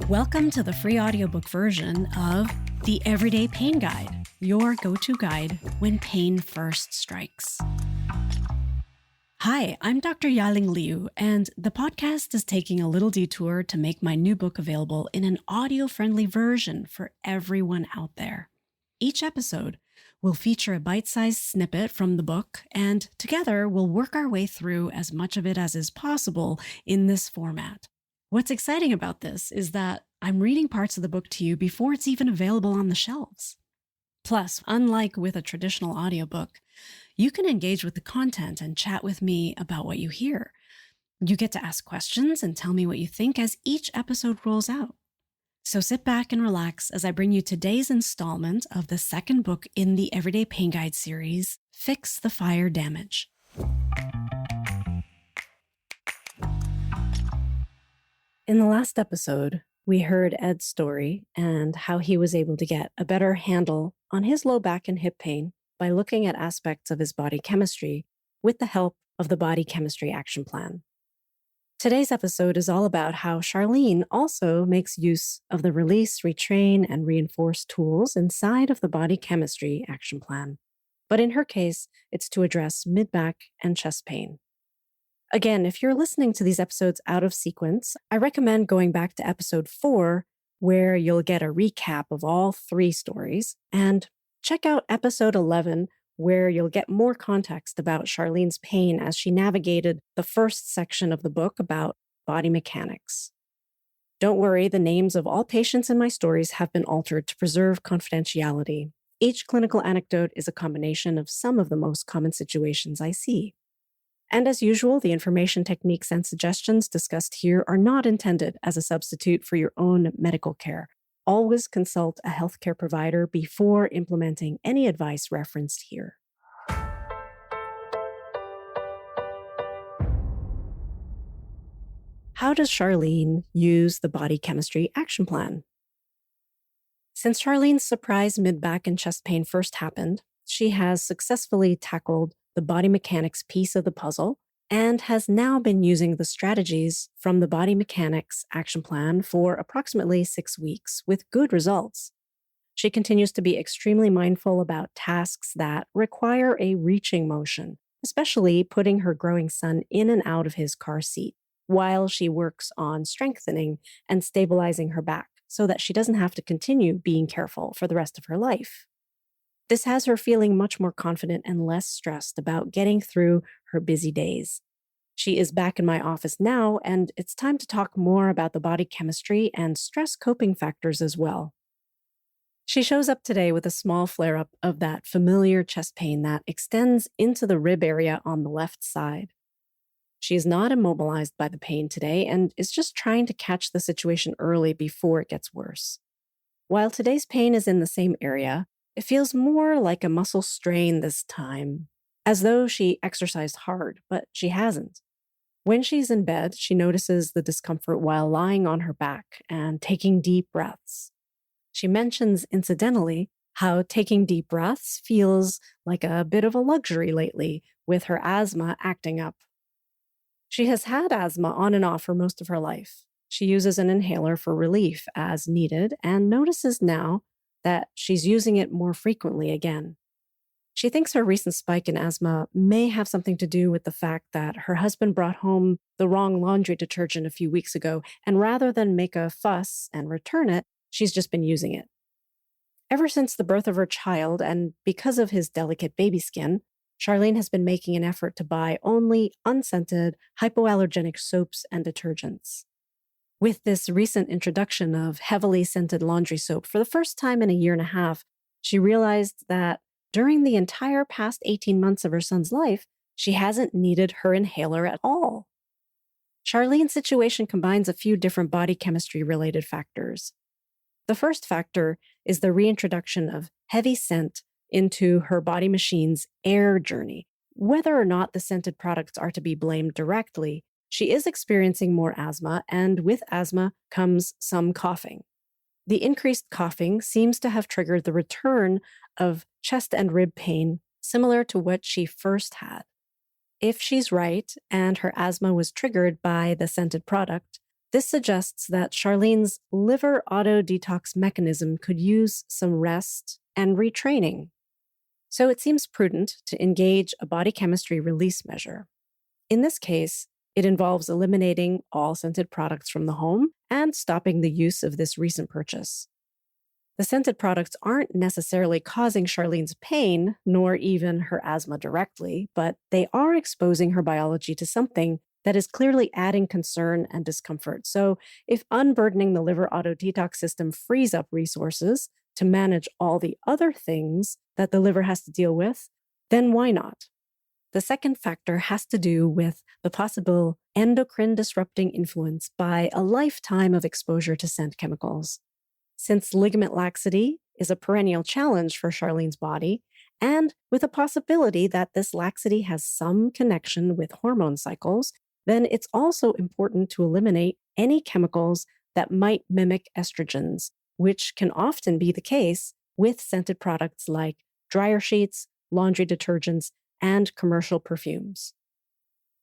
Welcome to the free audiobook version of The Everyday Pain Guide, your go-to guide when pain first strikes. Hi, I'm Dr. Ya-Ling Liu, and the podcast is taking a little detour to make my new book available in an audio-friendly version for everyone out there. Each episode will feature a bite-sized snippet from the book, and together we'll work our way through as much of it as is possible in this format. What's exciting about this is that I'm reading parts of the book to you before it's even available on the shelves. Plus, unlike with a traditional audiobook, you can engage with the content and chat with me about what you hear. You get to ask questions and tell me what you think as each episode rolls out. So sit back and relax as I bring you today's installment of the second book in the Everyday Pain Guide series, Fix the Fire Damage. In the last episode, we heard Ed's story and how he was able to get a better handle on his low back and hip pain by looking at aspects of his body chemistry with the help of the Body Chemistry Action Plan. Today's episode is all about how Charlene also makes use of the release, retrain, and reinforce tools inside of the Body Chemistry Action Plan. But in her case, it's to address mid-back and chest pain. Again, if you're listening to these episodes out of sequence, I recommend going back to episode 4, where you'll get a recap of all 3 stories, and check out episode 11, where you'll get more context about Charlene's pain as she navigated the first section of the book about body mechanics. Don't worry, the names of all patients in my stories have been altered to preserve confidentiality. Each clinical anecdote is a combination of some of the most common situations I see. And as usual, the information, techniques, and suggestions discussed here are not intended as a substitute for your own medical care. Always consult a healthcare provider before implementing any advice referenced here. How does Charlene use the Body Chemistry Action Plan? Since Charlene's surprise mid-back and chest pain first happened, she has successfully tackled the body mechanics piece of the puzzle and has now been using the strategies from the Body Mechanics Action Plan for approximately 6 weeks with good results. She continues to be extremely mindful about tasks that require a reaching motion, especially putting her growing son in and out of his car seat, while she works on strengthening and stabilizing her back so that she doesn't have to continue being careful for the rest of her life. This has her feeling much more confident and less stressed about getting through her busy days. She is back in my office now, and it's time to talk more about the body chemistry and stress coping factors as well. She shows up today with a small flare-up of that familiar chest pain that extends into the rib area on the left side. She is not immobilized by the pain today and is just trying to catch the situation early before it gets worse. While today's pain is in the same area, it feels more like a muscle strain this time, as though she exercised hard, but she hasn't. When she's in bed, she notices the discomfort while lying on her back and taking deep breaths. She mentions, incidentally, how taking deep breaths feels like a bit of a luxury lately, with her asthma acting up. She has had asthma on and off for most of her life. She uses an inhaler for relief as needed and notices now that she's using it more frequently again. She thinks her recent spike in asthma may have something to do with the fact that her husband brought home the wrong laundry detergent a few weeks ago, and rather than make a fuss and return it, she's just been using it. Ever since the birth of her child, and because of his delicate baby skin, Charlene has been making an effort to buy only unscented, hypoallergenic soaps and detergents. With this recent introduction of heavily scented laundry soap for the first time in a year and a half, she realized that during the entire past 18 months of her son's life, she hasn't needed her inhaler at all. Charlene's situation combines a few different body chemistry-related factors. The first factor is the reintroduction of heavy scent into her body machine's air journey. Whether or not the scented products are to be blamed directly, she is experiencing more asthma, and with asthma comes some coughing. The increased coughing seems to have triggered the return of chest and rib pain, similar to what she first had. If she's right, and her asthma was triggered by the scented product, This suggests that Charlene's liver auto-detox mechanism could use some rest and retraining. So it seems prudent to engage a body chemistry release measure. In this case, it involves eliminating all scented products from the home and stopping the use of this recent purchase. The scented products aren't necessarily causing Charlene's pain, nor even her asthma directly, but they are exposing her biology to something that is clearly adding concern and discomfort. So if unburdening the liver auto-detox system frees up resources to manage all the other things that the liver has to deal with, then why not? The second factor has to do with the possible endocrine disrupting influence by a lifetime of exposure to scent chemicals. Since ligament laxity is a perennial challenge for Charlene's body, and with a possibility that this laxity has some connection with hormone cycles, then it's also important to eliminate any chemicals that might mimic estrogens, which can often be the case with scented products like dryer sheets, laundry detergents, and commercial perfumes.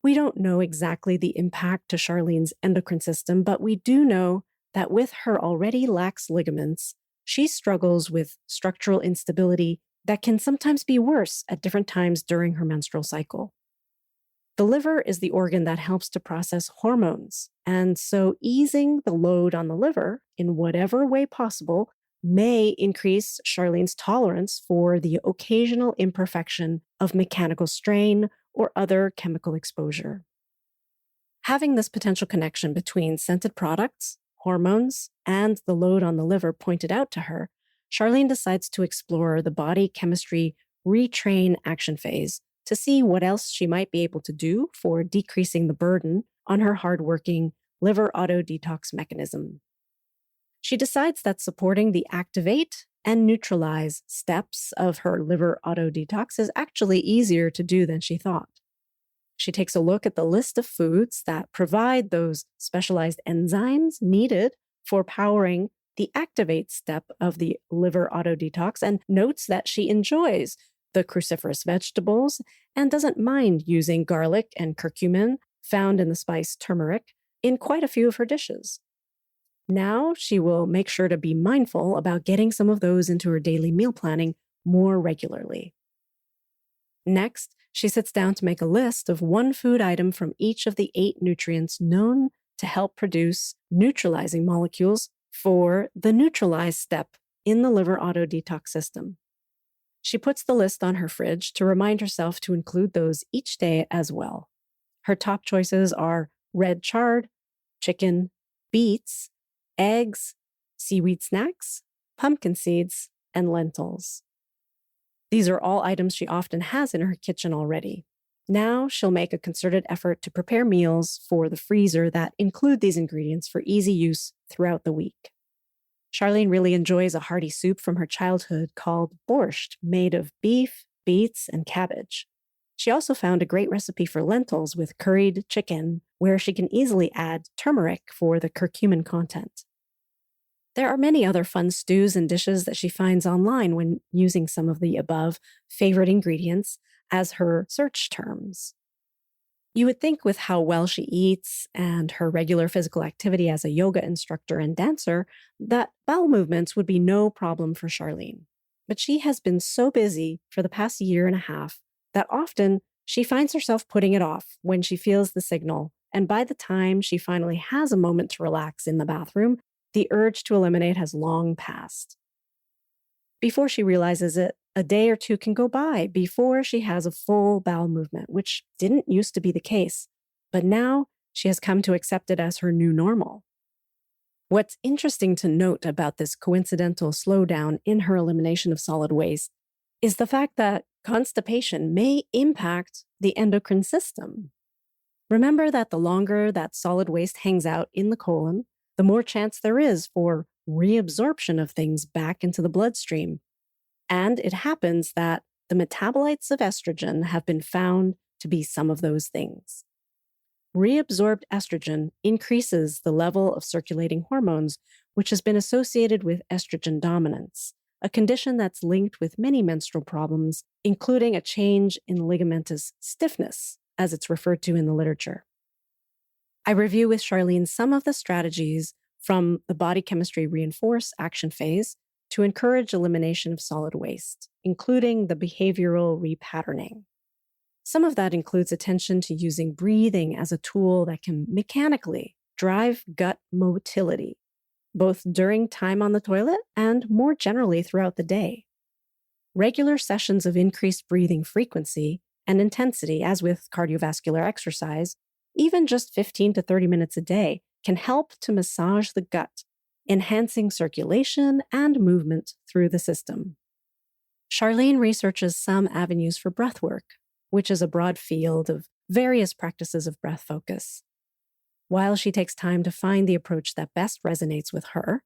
We don't know exactly the impact to Charlene's endocrine system, but we do know that with her already lax ligaments, she struggles with structural instability that can sometimes be worse at different times during her menstrual cycle. The liver is the organ that helps to process hormones, and so easing the load on the liver in whatever way possible may increase Charlene's tolerance for the occasional imperfection of mechanical strain or other chemical exposure. Having this potential connection between scented products, hormones, and the load on the liver pointed out to her, Charlene decides to explore the body chemistry retrain action phase to see what else she might be able to do for decreasing the burden on her hardworking liver auto-detox mechanism. She decides that supporting the activate and neutralize steps of her liver auto-detox is actually easier to do than she thought. She takes a look at the list of foods that provide those specialized enzymes needed for powering the activate step of the liver auto-detox and notes that she enjoys the cruciferous vegetables and doesn't mind using garlic and curcumin found in the spice turmeric in quite a few of her dishes. Now she will make sure to be mindful about getting some of those into her daily meal planning more regularly. Next, she sits down to make a list of one food item from each of the 8 nutrients known to help produce neutralizing molecules for the neutralize step in the liver auto-detox system. She puts the list on her fridge to remind herself to include those each day as well. Her top choices are red chard, chicken, beets, eggs, seaweed snacks, pumpkin seeds, and lentils. These are all items she often has in her kitchen already. Now she'll make a concerted effort to prepare meals for the freezer that include these ingredients for easy use throughout the week. Charlene really enjoys a hearty soup from her childhood called borscht, made of beef, beets, and cabbage. She also found a great recipe for lentils with curried chicken, where she can easily add turmeric for the curcumin content. There are many other fun stews and dishes that she finds online when using some of the above favorite ingredients as her search terms. You would think with how well she eats and her regular physical activity as a yoga instructor and dancer that bowel movements would be no problem for Charlene. But she has been so busy for the past year and a half that often she finds herself putting it off when she feels the signal, and by the time she finally has a moment to relax in the bathroom, the urge to eliminate has long passed. Before she realizes it, a day or two can go by before she has a full bowel movement, which didn't used to be the case, but now she has come to accept it as her new normal. What's interesting to note about this coincidental slowdown in her elimination of solid waste is the fact that constipation may impact the endocrine system. Remember that the longer that solid waste hangs out in the colon, the more chance there is for reabsorption of things back into the bloodstream. And it happens that the metabolites of estrogen have been found to be some of those things. Reabsorbed estrogen increases the level of circulating hormones, which has been associated with estrogen dominance, a condition that's linked with many menstrual problems, including a change in ligamentous stiffness, as it's referred to in the literature. I review with Charlene some of the strategies from the body chemistry reinforce action phase to encourage elimination of solid waste, including the behavioral repatterning. Some of that includes attention to using breathing as a tool that can mechanically drive gut motility, both during time on the toilet and more generally throughout the day. Regular sessions of increased breathing frequency and intensity, as with cardiovascular exercise, even just 15 to 30 minutes a day, can help to massage the gut, enhancing circulation and movement through the system. Charlene researches some avenues for breath work, which is a broad field of various practices of breath focus. While she takes time to find the approach that best resonates with her,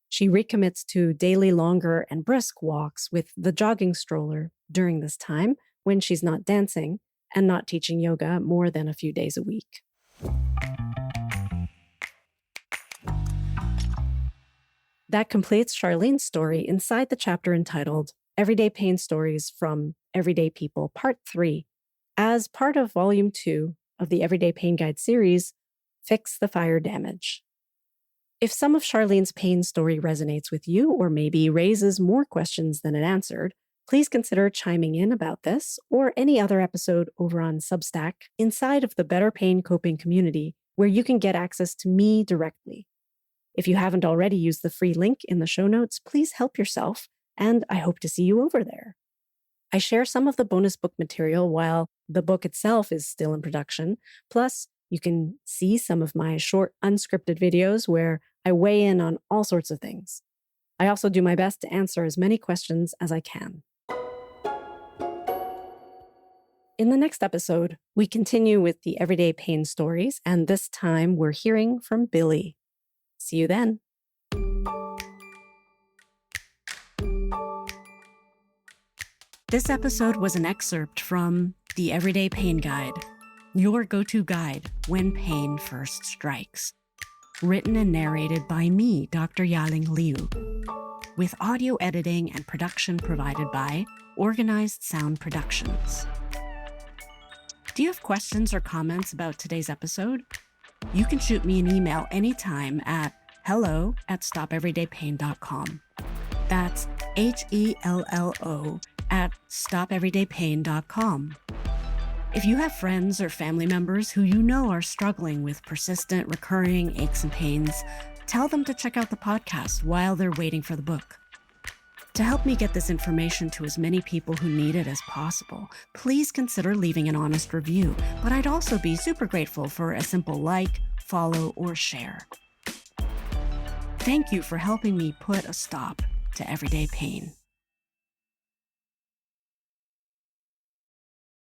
she recommits to daily longer and brisk walks with the jogging stroller during this time when she's not dancing and not teaching yoga more than a few days a week. That completes Charlene's story inside the chapter entitled Everyday Pain Stories from Everyday People, Part 3, as part of Volume 2 of the Everyday Pain Guide series, Fix the Fire Damage. If some of Charlene's pain story resonates with you or maybe raises more questions than it answered, please consider chiming in about this or any other episode over on Substack inside of the Better Pain Coping community, where you can get access to me directly. If you haven't already used the free link in the show notes, please help yourself, and I hope to see you over there. I share some of the bonus book material while the book itself is still in production. Plus, you can see some of my short unscripted videos where I weigh in on all sorts of things. I also do my best to answer as many questions as I can. In the next episode, we continue with the everyday pain stories, and this time we're hearing from Billy. See you then. This episode was an excerpt from The Everyday Pain Guide, your go-to guide when pain first strikes. Written and narrated by me, Dr. Ya-Ling Liu, with audio editing and production provided by Organized Sound Productions. Do you have questions or comments about today's episode? You can shoot me an email anytime at hello@stopeverydaypain.com. That's HELLO@stopeverydaypain.com. If you have friends or family members who you know are struggling with persistent, recurring aches and pains, tell them to check out the podcast while they're waiting for the book. To help me get this information to as many people who need it as possible, please consider leaving an honest review, but I'd also be super grateful for a simple like, follow, or share. Thank you for helping me put a stop to everyday pain.